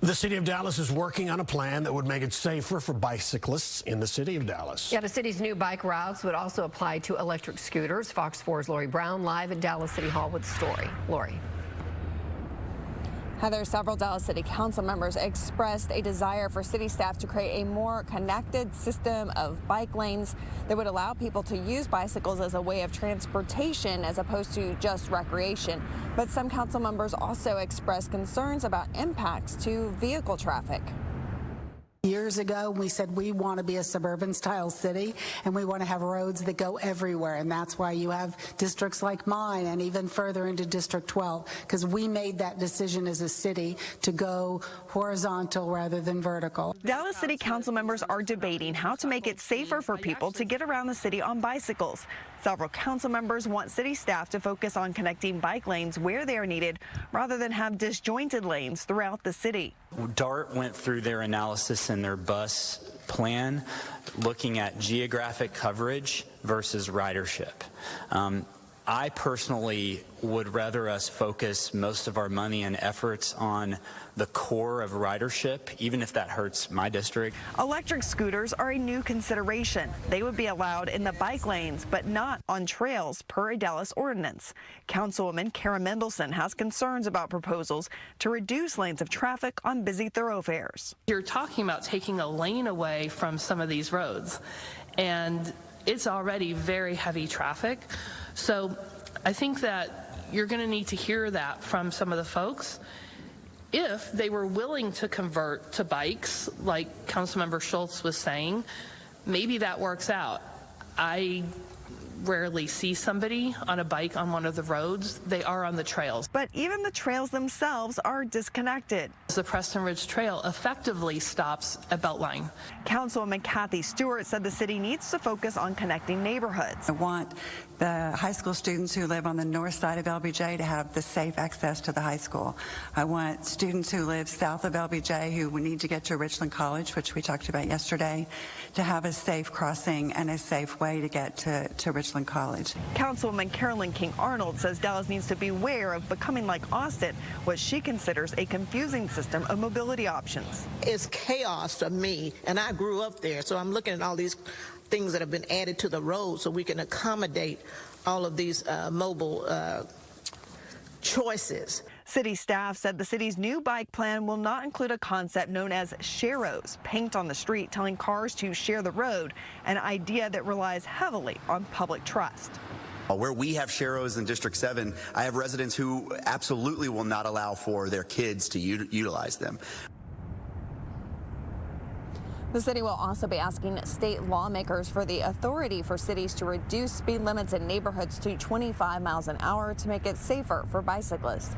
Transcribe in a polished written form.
The city of Dallas is working on a plan that would make it safer for bicyclists in the city of Dallas. Yeah, the city's new bike routes would also apply to electric scooters. Fox 4's Lori Brown live at Dallas City Hall with the story. Lori. Heather, several Dallas City Council members expressed a desire for city staff to create a more connected system of bike lanes that would allow people to use bicycles as a way of transportation as opposed to just recreation. But some council members also expressed concerns about impacts to vehicle traffic. Years ago, we said we want to be a suburban style city and we want to have roads that go everywhere. And that's why you have districts like mine and even further into District 12, because we made that decision as a city to go horizontal rather than vertical. Dallas City Council members are debating how to make it safer for people to get around the city on bicycles. Several council members want city staff to focus on connecting bike lanes where they are needed rather than have disjointed lanes throughout the city. DART went through their analysis in their bus plan looking at geographic coverage versus ridership. I personally would rather us focus most of our money and efforts on the core of ridership, even if that hurts my district. Electric scooters are a new consideration. They would be allowed in the bike lanes, but not on trails per a Dallas ordinance. Councilwoman Kara Mendelson has concerns about proposals to reduce lanes of traffic on busy thoroughfares. You're talking about taking a lane away from some of these roads, and it's already very heavy traffic. So I think that you're going to need to hear that from some of the folks. If they were willing to convert to bikes, like Councilmember Schultz was saying, maybe that works out. I rarely see somebody on a bike on one of the roads. They are on the trails. But even the trails themselves are disconnected. The Preston Ridge Trail effectively stops at Beltline. Councilwoman Kathy Stewart said the city needs to focus on connecting neighborhoods. I want the high school students who live on the north side of LBJ to have the safe access to the high school. I want students who live south of LBJ who need to get to Richland College, which we talked about yesterday, to have a safe crossing and a safe way to get to Richland College. Councilwoman Carolyn King Arnold says Dallas needs to beware of becoming like Austin, what she considers a confusing system of mobility options. It's chaos for me, and I grew up there, so I'm looking at all these things that have been added to the road so we can accommodate all of these mobile choices. City staff said the city's new bike plan will not include a concept known as sharos, paint on the street telling cars to share the road, an idea that relies heavily on public trust. Where we have sharos in District 7, I have residents who absolutely will not allow for their kids to utilize them. The city will also be asking state lawmakers for the authority for cities to reduce speed limits in neighborhoods to 25 miles an hour to make it safer for bicyclists.